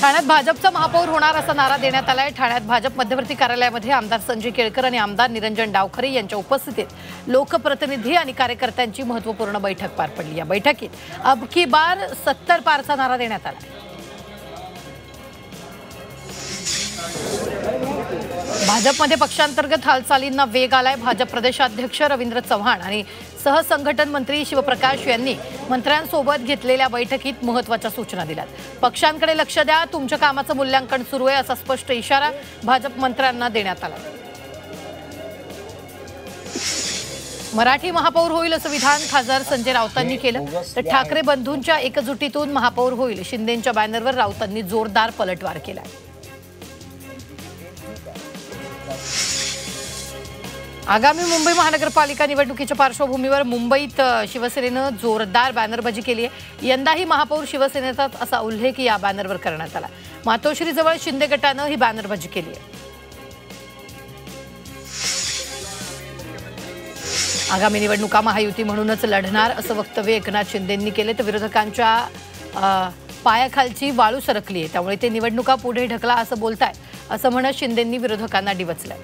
ठाण्यात भाजपचा महापौर होणार असा नारा देण्यात आलाय। ठाण्यात भाजप मध्यवर्ती कार्यालयामध्ये आमदार संजय केळकर आणि आमदार निरंजन डावखरे यांच्या उपस्थितीत लोकप्रतिनिधी आणि कार्यकर्त्यांची महत्त्वपूर्ण बैठक पार पडली। या बैठकीत अब की बार 70 पारचा नारा देण्यात आला। भाजपमध्ये पक्षांतर्गत हालचालींना वेग आलाय। भाजप प्रदेशाध्यक्ष रवींद्र चव्हाण आणि सहसंघटन मंत्री शिवप्रकाश यांनी मंत्र्यांसोबत घेतलेल्या बैठकीत महत्त्वाच्या सूचना दिल्यात। पक्षांकडे लक्ष द्या, तुमच्या कामाचं मूल्यांकन सुरू आहे असा स्पष्ट इशारा भाजप मंत्र्यांना देण्यात आला। मराठी महापौर होईल असं विधान खासदार संजय राऊतांनी केलं, तर ठाकरे बंधूंच्या एकजुटीतून महापौर होईल शिंदेंच्या बॅनरवर राऊतांनी जोरदार पलटवार केला। आगामी मुंबई महानगरपालिका निवडणुकीच्या पार्श्वभूमीवर मुंबईत शिवसेनेनं जोरदार बॅनरबाजी केली आहे। यंदाही महापौर शिवसेनेचाच असा उल्लेख या बॅनरवर करण्यात आला। मातोश्रीजवळ शिंदे गटानं ही बॅनरबाजी केली आहे। आगामी निवडणुका महायुती म्हणूनच लढणार असं वक्तव्य एकनाथ शिंदेंनी केले, तर विरोधकांच्या पायाखालची वाळू सरकली आहे, त्यामुळे ते निवडणुका पुढे ढकला असं बोलताय असं म्हणत शिंदेंनी विरोधकांना डिवचलंय।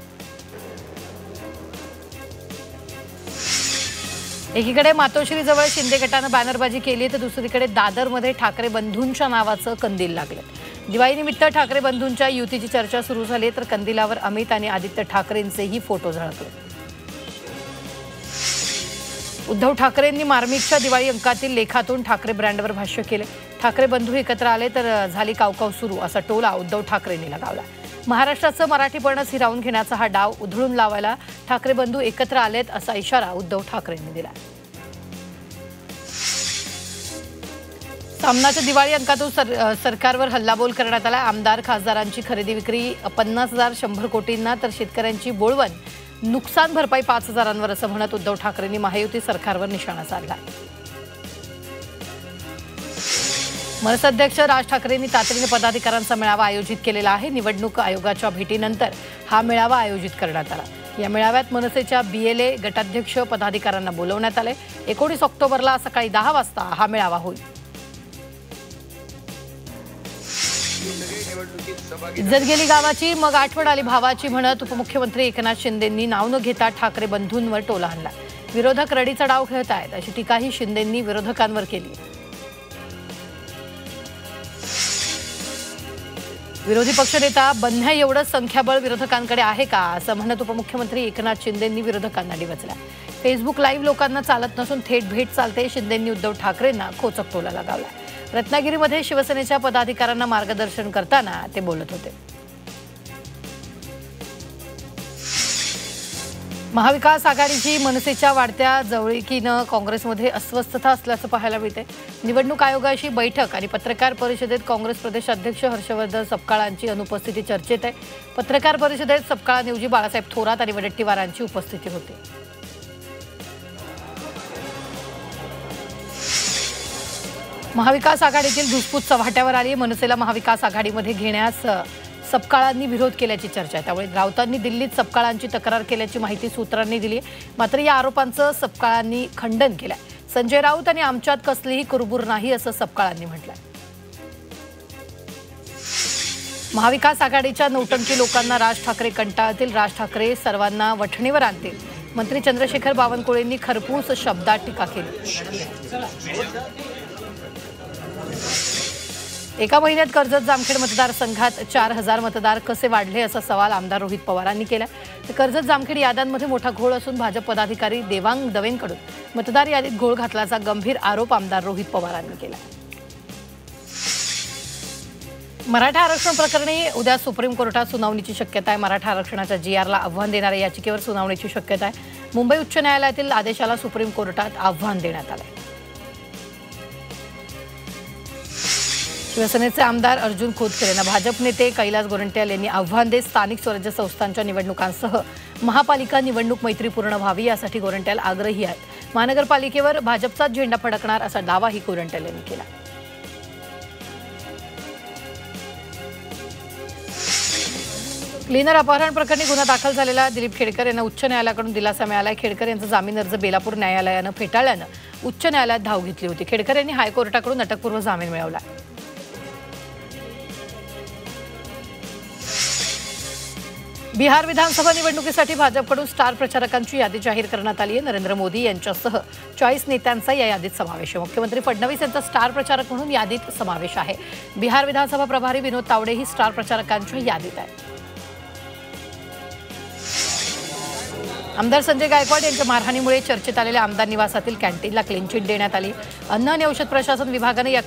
एकीकडे मातोश्रीजवळ शिंदे गटानं बॅनरबाजी केली, तर दुसरीकडे दादरमध्ये ठाकरे बंधूंच्या नावाचं कंदील लागलं। दिवाळीनिमित्त ठाकरे बंधूंच्या युतीची चर्चा सुरू झाली, तर कंदिलावर अमित आणि आदित्य ठाकरेंचेही फोटो झळकले। उद्धव ठाकरेंनी मार्मिकच्या दिवाळी अंकातील लेखातून ठाकरे ब्रँडवर भाष्य केले। ठाकरे बंधू एकत्र आले तर झाली कावकाव सुरू असा टोला उद्धव ठाकरेंनी लगावला। महाराष्ट्राचं मराठीपणच हिरावून घेण्याचा हा डाव उधळून लावायला ठाकरे बंधू एकत्र आलेत असा इशारा उद्धव ठाकरेंनी दिला। सामनाच्या दिवाळी अंकातून सरकारवर हल्लाबोल करण्यात आला। आमदार खासदारांची खरेदी विक्री 50,000 100 कोटींना, तर शेतकऱ्यांची बोळवण नुकसान भरपाई 5,000 असं म्हणत उद्धव ठाकरेंनी महायुती सरकारवर निशाणा साधला। मनसे अध्यक्ष राज ठाकरेंनी तातडीने पदाधिकाऱ्यांचा मेळावा आयोजित केलेला आहे। निवडणूक आयोगाच्या भेटीनंतर हा मेळावा आयोजित करण्यात आला। या मेळाव्यात मनसेच्या बीएलए गटाध्यक्ष पदाधिकाऱ्यांना बोलवण्यात आले। 19 ऑक्टोबरला सकाळी 10 वाजता हा मेळावा होईल। इज्जत गेली गावाची मग आठवण आली भावाची म्हणत उपमुख्यमंत्री एकनाथ शिंदेंनी नाव न घेता ठाकरे बंधूंवर टोला हाणला। विरोधक रडीचा डाव खेळत आहेत अशी टीकाही शिंदेंनी विरोधकांवर केली। विरोधी पक्षनेता बंध्या एवढंच संख्याबळ विरोधकांकडे आहे का असं म्हणत उपमुख्यमंत्री एकनाथ शिंदेंनी विरोधकांना डिवचला। फेसबुक लाईव्ह लोकांना चालत नसून थेट भेट चालते, शिंदेंनी उद्धव ठाकरेंना खोचक टोला लगावला। रत्नागिरीमध्ये शिवसेनेच्या पदाधिकाऱ्यांना मार्गदर्शन करताना ते बोलत होते। महाविकास आघाडीची मनसेच्या वाढत्या जवळीकीनं काँग्रेसमध्ये अस्वस्थता असल्याचं पाहायला मिळते। निवडणूक आयोगाची बैठक आणि पत्रकार परिषदेत काँग्रेस प्रदेशाध्यक्ष हर्षवर्धन सपकाळांची अनुपस्थिती चर्चेत आहे। पत्रकार परिषदेत सपकाळांऐवजी बाळासाहेब थोरात आणि वडेट्टीवारांची उपस्थिती होती। महाविकास आघाडीतील धुसफूस चव्हाट्यावर आली। मनसेला महाविकास आघाडीमध्ये घेण्यास सपकाळांनी विरोध केल्याची चर्चा आहे, त्यामुळे राऊतांनी दिल्लीत सपकाळांची तक्रार केल्याची माहिती सूत्रांनी दिली। मात्र या आरोपांचं सपकाळांनी खंडन केलंय। संजय राऊत आणि आमच्यात कसलीही कुरबुर नाही असं सपकाळांनी म्हटलंय। महाविकास आघाडीच्या नौटंकी लोकांना राज ठाकरे कंटाळतील, राज ठाकरे सर्वांना वठणीवर आणतील, मंत्री चंद्रशेखर बावनकुळेंनी खरपूस शब्दात टीका केली। एका महिन्यात कर्जत जामखेड मतदारसंघात 4,000 मतदार कसे वाढले असा सवाल आमदार रोहित पवारांनी केला। कर्जत जामखेड याद्यांमध्ये मोठा घोळ असून भाजप पदाधिकारी देवांग दवेंकडून मतदार यादीत घोळ घातल्याचा गंभीर आरोप आमदार रोहित पवारांनी केला। मराठा आरक्षण प्रकरणी उद्या सुप्रीम कोर्टात सुनावणीची शक्यता आहे। मराठा आरक्षणाच्या जीआरला आव्हान देणाऱ्या याचिकेवर सुनावणीची शक्यता आहे। मुंबई उच्च न्यायालयातील आदेशाला सुप्रीम कोर्टात आव्हान देण्यात आलं आहे। शिवसेनेचे आमदार अर्जुन खोतकर यांना भाजप नेते कैलास गोरंट्याल यांनी आव्हान देत स्थानिक स्वराज्य संस्थांच्या निवडणुकांसह महापालिका निवडणूक मैत्रीपूर्ण व्हावी यासाठी गोरंट्याल आग्रही आहेत। महानगरपालिकेवर भाजपचाच झेंडा फडकणार असा दावाही गोरंट्याल यांनी केला। क्लीनर अपहरण प्रकरणी गुन्हा दाखल झालेला दिलीप खेडकर यांना उच्च न्यायालयाकडून दिलासा मिळाला। खेडकर यांचा जामीन अर्ज बेलापूर न्यायालयानं फेटाळल्यानं उच्च न्यायालयात धाव घेतली होती। खेडकर यांनी हायकोर्टाकडून अटकपूर्व जामीन मिळवला। बिहार विधानसभा निवडणुकीसाठी भाजपकडून स्टार प्रचारकांची यादी जाहीर करण्यात आली आहे। नरेंद्र मोदी यांच्यासह 40 नेत्यांचा या यादीत समावेश आहे। मुख्यमंत्री फडणवीस यांचा स्टार प्रचारक म्हणून यादीत समावेश आहे। बिहार विधानसभा प्रभारी विनोद तावडेही स्टार प्रचारकांच्या यादीत आहे। आमदार संजय गायकवाड यांच्या मारहाणीमुळे चर्चेत आलेल्या आमदार निवासातील कॅन्टीनला क्लीन चिट देण्यात आली। अन्न आणि औषध प्रशासन विभागाने या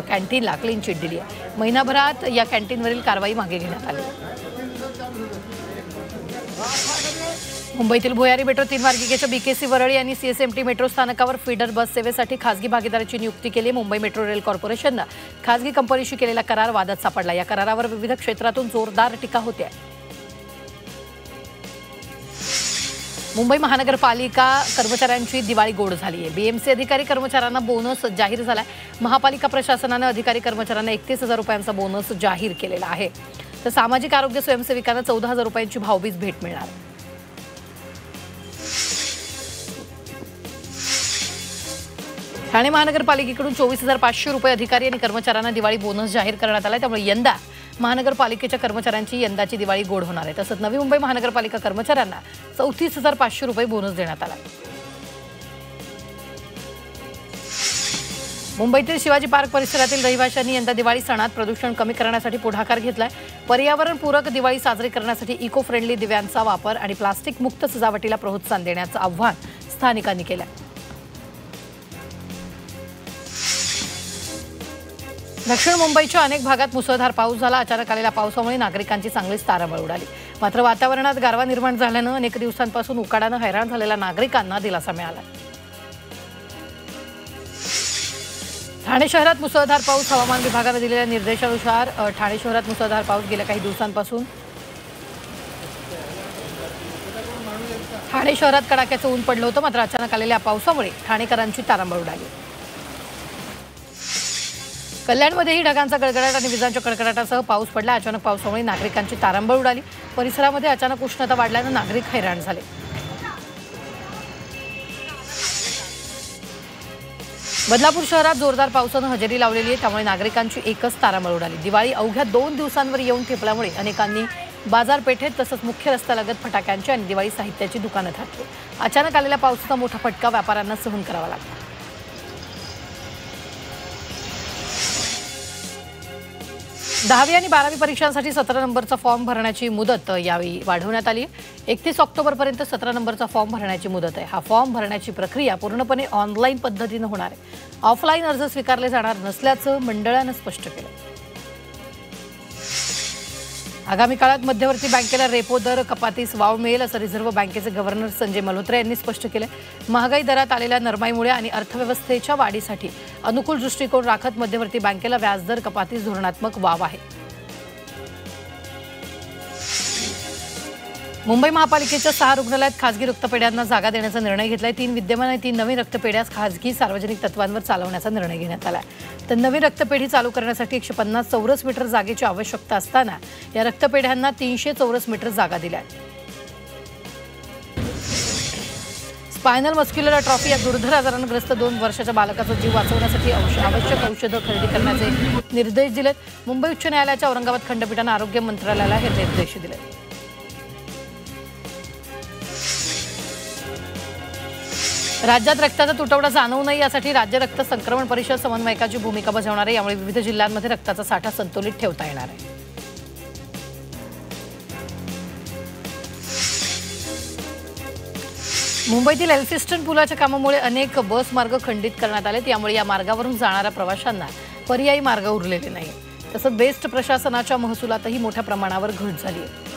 कॅन्टीनला क्लीन चिट दिली आहे। महिनाभरात या कॅन्टीनवरील कारवाई मागे घेण्यात आली। मुंबईतील भुयारी मेट्रो 3 मार्गिकेच्या बीकेसी वरळी आणि सीएसएमटी मेट्रो स्थानकावर फीडर बस सेवेसाठी खासगी भागीदाराची नियुक्ती केली। मुंबई मेट्रो रेल कॉर्पोरेशनने खासगी कंपनीशी केलेला करार वादात सापडला। या करारावर विविध क्षेत्रातून जोरदार टीका होते आहे। मुंबई महानगरपालिका कर्मचाऱ्यांची दिवाळी गोड झाली आहे। बीएमसी अधिकारी कर्मचाऱ्यांना बोनस जाहीर झाला आहे। महापालिका प्रशासनाने अधिकारी कर्मचाऱ्यांना 31,000 रुपयांचा बोनस जाहीर केलेला आहे। तर सामाजिक आरोग्य स्वयंसेविकांना 14,000 रुपयांची भाऊबीज भेट मिळणार। ठाणे महानगरपालिकेकडून 24,500 रुपये अधिकारी आणि कर्मचाऱ्यांना दिवाळी बोनस जाहीर करण्यात आला। त्यामुळे यंदा महानगरपालिकेच्या कर्मचाऱ्यांची यंदाची दिवाळी गोड होणार आहे। तसंच नवी मुंबई महानगरपालिका कर्मचाऱ्यांना 34,500 रुपये बोनस देण्यात आला। मुंबईतील शिवाजी पार्क परिसरातील रहिवाशांनी यंदा दिवाळी सणात प्रदूषण कमी करण्यासाठी पुढाकार घेतलाय। पर्यावरणपूरक दिवाळी साजरी करण्यासाठी इको फ्रेंडली दिव्यांचा वापर आणि प्लास्टिक मुक्त सजावटीला प्रोत्साहन देण्याचं आव्हान स्थानिकांनी केलं आहे। दक्षिण मुंबईच्या अनेक भागात मुसळधार पाऊस झाला। अचानक आलेल्या पावसामुळे नागरिकांची चांगलीच तारांबळ उडाली। मात्र वातावरणात गारवा निर्माण झाल्यानं अनेक दिवसांपासून उकाड्यानं हैराण झालेल्या नागरिकांना दिलासा मिळाला। ठाणे शहरात मुसळधार पाऊस। हवामान विभागाने दिलेल्या निर्देशानुसार ठाणे शहरात मुसळधार पाऊस गेल्या काही दिवसांपासून ठाणे शहरात कडाक्याचं ऊन पडलं होतं। मात्र अचानक आलेल्या पावसामुळे ठाणेकरांची तारांबळ उडाली। कल्याणमध्येही ढगांचा गडगडाट आणि विजांच्या कडकडाटासह पाऊस पडला। अचानक पावसामुळे नागरिकांची तारांबळ उडाली। परिसरामध्ये अचानक उष्णता वाढल्यानं नागरिक हैराण झाले। बदलापूर शहरात जोरदार पावसानं हजेरी लावलेली आहे। त्यामुळे नागरिकांची एकच तारांबळ उडाली। दिवाळी अवघ्या 2 दिवसांवर येऊन ठेपल्यामुळे अनेकांनी बाजारपेठेत तसंच मुख्य रस्त्यालगत फटाक्यांची आणि दिवाळी साहित्याची दुकानं थाटली। अचानक आलेल्या पावसाचा मोठा फटका व्यापाऱ्यांना सहन करावा लागला। 10वी आणि 12वी परीक्षांसाठी 17 नंबरचा फॉर्म भरण्याची मुदत यावेळी वाढवण्यात आली आहे। 31 ऑक्टोबरपर्यंत 17 नंबरचा फॉर्म भरण्याची मुदत आहे। हा फॉर्म भरण्याची प्रक्रिया पूर्णपणे ऑनलाईन पद्धतीने होणार आहे। ऑफलाईन अर्ज स्वीकारले जाणार नसल्याचं मंडळानं स्पष्ट केलं। आगामी काळात मध्यवर्ती बँकेला रेपो दर कपातीस वाव मिळेल असं रिझर्व्ह बँकेचे गव्हर्नर संजय मल्होत्रा यांनी स्पष्ट केलं। महागाई दरात आलेल्या नरमाईमुळे आणि अर्थव्यवस्थेच्या वाढीसाठी अनुकूल दृष्टिकोन राखत मध्यवर्ती बँकेला व्याजदर कपातीस धोरणात्मक वाव आहे। मुंबई महापालिकेच्या 6 रुग्णालयात खासगी रक्तपेढ्यांना जागा देण्याचा निर्णय घेतलाय। 3 विद्यमान आणि 3 नवीन रक्तपेढ्यास खासगी सार्वजनिक तत्वांवर चालवण्याचा निर्णय घेण्यात आला आहे। तर नवीन रक्तपेढी चालू करण्यासाठी 150 चौरस मीटर जागेची आवश्यकता असताना या रक्तपेढ्यांना 300 चौरस मीटर जागा दिल्या आहे। स्पायनल मस्क्युलर अट्रॉफी या दुर्धर आजारानं ग्रस्त 2 वर्षाच्या बालकाचा जीव वाचवण्यासाठी आवश्यक औषधं खरेदी करण्याचे निर्देश दिलेत। मुंबई उच्च न्यायालयाच्या औरंगाबाद खंडपीठानं आरोग्य मंत्रालयाला हे निर्देश दिले। राज्यात रक्ताचा तुटवडा जाणवू नये यासाठी राज्य रक्त संक्रमण परिषद समन्वयकाची भूमिका बजावणार आहे। यामुळे विविध जिल्ह्यांमध्ये रक्ताचा साठा संतुलित ठेवता येणार आहे। मुंबईतील एल्फिस्टन पुलाच्या कामामुळे अनेक बस मार्ग खंडित करण्यात आले। त्यामुळे या मार्गावरून जाणाऱ्या प्रवाशांना पर्यायी मार्ग उरलेले नाही। तसंच बेस्ट प्रशासनाच्या महसुलातही मोठ्या प्रमाणावर घट झाली आहे।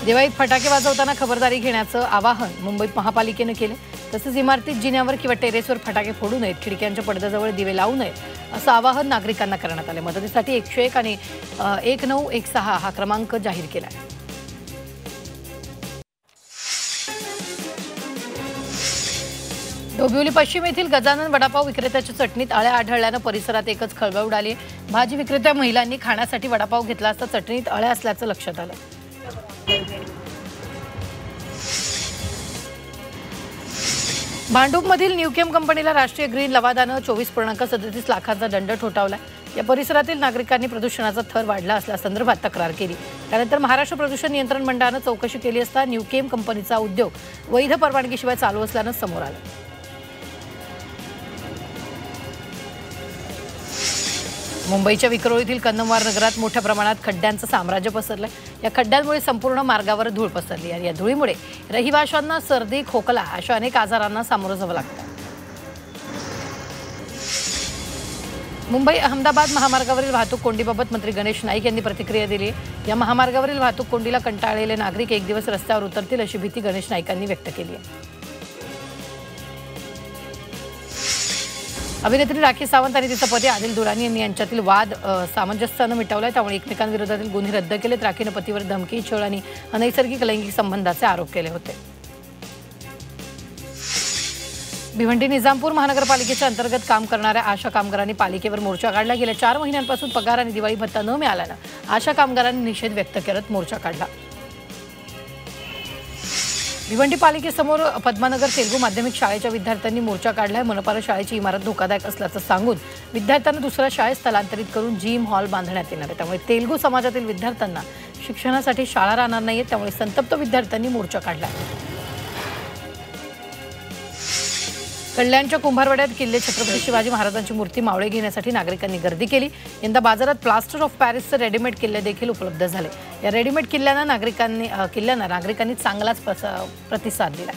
दिवाळीत फटाके वाजवताना खबरदारी घेण्याचं आवाहन मुंबई महापालिकेनं केलं। तसेच इमारतीत जिन्यावर किंवा टेरेसवर फटाके फोडू नयेत, खिडक्यांच्या पडद्याजवळ दिवे लावू नयेत असं आवाहन नागरिकांना करण्यात आलं। मदतीसाठी 101 आणि 1916 हा क्रमांक जाहीर केला आहे। डोंबिवली पश्चिम येथील गजानन वडापाव विक्रेत्याच्या चटणीत अळ्या आढळल्यानं परिसरात एकच खळबळ उडाली आहे। भाजी विक्रेत्या महिलांनी खाण्यासाठी वडापाव घेतला असता चटणीत अळ्या असल्याचं लक्षात आलं। भांडूपमधील न्यूकेम कंपनीला राष्ट्रीय ग्रीन लवादानं 24.37 लाखांचा दंड ठोठावला। या परिसरातील नागरिकांनी प्रदूषणाचा थर वाढला असल्यासंदर्भात तक्रार केली। त्यानंतर महाराष्ट्र प्रदूषण नियंत्रण मंडळाने चौकशी केली असता न्यूकेम कंपनीचा उद्योग वैध परवानगीशिवाय चालू असल्याने समोर आलं। मुंबईच्या विक्रोळीतील कन्नमवार नगरात मोठ्या प्रमाणात खड्ड्यांचं साम्राज्य पसरलंय। या खड्ड्यांमुळे संपूर्ण मार्गावर धूळ पसरली आणि या धुळीमुळे रहिवाशांना सर्दी, खोकला अशा अनेक आजारांना सामोरं जावं लागतं। मुंबई अहमदाबाद महामार्गावरील वाहतूक कोंडीबाबत मंत्री गणेश नाईक यांनी प्रतिक्रिया दिली आहे। या महामार्गावरील वाहतूक कोंडीला कंटाळलेले नागरिक एक दिवस रस्त्यावर उतरतील अशी भीती गणेश नाईकांनी व्यक्त केली आहे। अभिनेत्री राखी सावंत आणि तिचा पती आदिल दुरानी यांच्यातील वाद सामंजस्याने मिटवलाय, त्यामुळे एकमेकांविरोधातील गुन्हे रद्द केलेत। राखीने पतीवर धमकी, छळ आणि अनैसर्गिक लैंगिक संबंधाचे आरोप केले होते। भिवंडी निजामपूर महानगरपालिकेच्या अंतर्गत काम करणाऱ्या आशा कामगारांनी पालिकेवर मोर्चा काढला। गेल्या 4 महिन्यांपासून पगार आणि दिवाळी भत्ता न मिळाल्याने आशा कामगारांनी निषेध व्यक्त करत मोर्चा काढला। भिवंडी पालिकेसमोर पद्मानगर तेलगू माध्यमिक शाळेच्या विद्यार्थ्यांनी मोर्चा काढलाय। मनपाला शाळेची इमारत धोकादायक असल्याचं सांगून विद्यार्थ्यांना दुसऱ्या शाळेत स्थलांतरित करून जिम हॉल बांधण्यात येणार आहे, त्यामुळे तेलगू समाजातील विद्यार्थ्यांना शिक्षणासाठी शाळा राहणार नाहीये, त्यामुळे संतप्त विद्यार्थ्यांनी मोर्चा काढला। कल्याणच्या कुंभारवाड्यात किल्ले छत्रपती शिवाजी महाराजांची मूर्ती मावळे घेण्यासाठी नागरिकांनी गर्दी केली। यंदा बाजारात प्लास्टर ऑफ पॅरिसचे रेडीमेड किल्ले देखील उपलब्ध झाले। या रेडीमेड किल्ल्यांना नागरिकांनी चांगलाच प्रतिसाद दिला।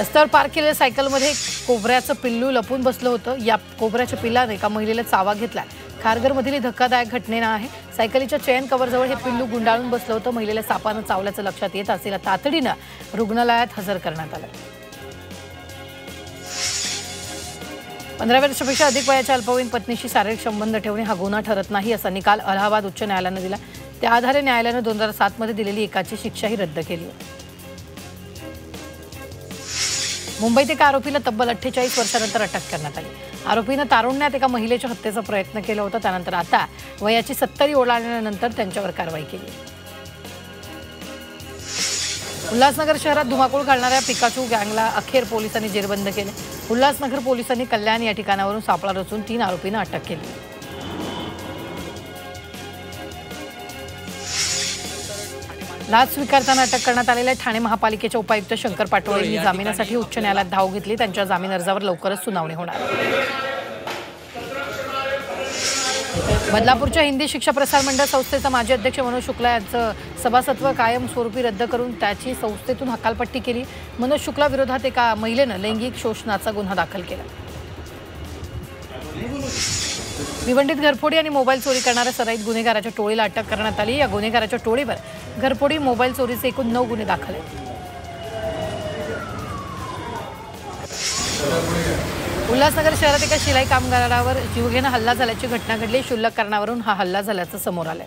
रस्त्यावर पार्क केलेल्या सायकलमध्ये कोबऱ्याचं पिल्लू लपून बसलं होतं। या कोबऱ्याच्या पिल्लाने एका महिलेला चावा घेतला। खारघरमधील धक्कादायक घटना आहे। सायकलीच्या चेन कव्हरजवळ हे पिल्लू गुंडाळून बसलं होतं। महिलेला सापानं चावल्याचं लक्षात येत असलेल्या तातडीनं रुग्णालयात हजर करण्यात आलं। 15 वर्षापेक्षा अधिक वयाच्या अल्पवयीन पत्नीशी शारीरिक संबंध ठेवणे हा गुन्हा ठरत नाही असा निकाल अलाहाबाद उच्च न्यायालयाने दिला। त्या आधारे न्यायालयाने 2007 मध्ये दिलेली एकाची शिक्षाही रद्द केली। मुंबईत एका आरोपीला तब्बल 48 वर्षानंतर अटक करण्यात आली। आरोपीनं तारुण्यात एका महिलेच्या हत्येचा प्रयत्न केला होता। त्यानंतर आता वयाची 70 ओलांडल्यानंतर त्यांच्यावर कारवाई केली। उल्हासनगर शहरात धुमाकूळ घालणाऱ्या पिकाचू गँगला अखेर पोलिसांनी जेरबंद केले। उल्हासनगर पोलिसांनी कल्याण या ठिकाणावरून सापळा रचून 3 आरोपींना अटक केली। लाच स्वीकारताना अटक करण्यात आलेल्या ठाणे महापालिकेच्या उपायुक्त शंकर पाटोळे यांनी जामिनासाठी उच्च न्यायालयात धाव घेतली। त्यांच्या जामीन अर्जावर लवकरच सुनावणी होणार। बदलापूरच्या हिंदी शिक्षा प्रसार मंडळ संस्थेचा माजी अध्यक्ष मनोज शुक्ला यांचं सभासत्व कायमस्वरूपी रद्द करून त्याची संस्थेतून हकालपट्टी केली। मनोज शुक्ला विरोधात एका महिलेनं लैंगिक शोषणाचा गुन्हा दाखल केला। भिवंडीत घरफोडी आणि मोबाईल चोरी करणाऱ्या सराईत गुन्हेगाराच्या टोळीला अटक करण्यात आली। या गुन्हेगाराच्या टोळीवर घरफोडी, मोबाईल चोरीचे एकूण 9 गुन्हे दाखल आहेत। उल्हासनगर शहरात एका शिलाई कामगारावर जीवघेणा हल्ला झाल्याची घटना घडली। क्षुल्लक कारणावरून हा हल्ला झाल्याचं समोर आलंय।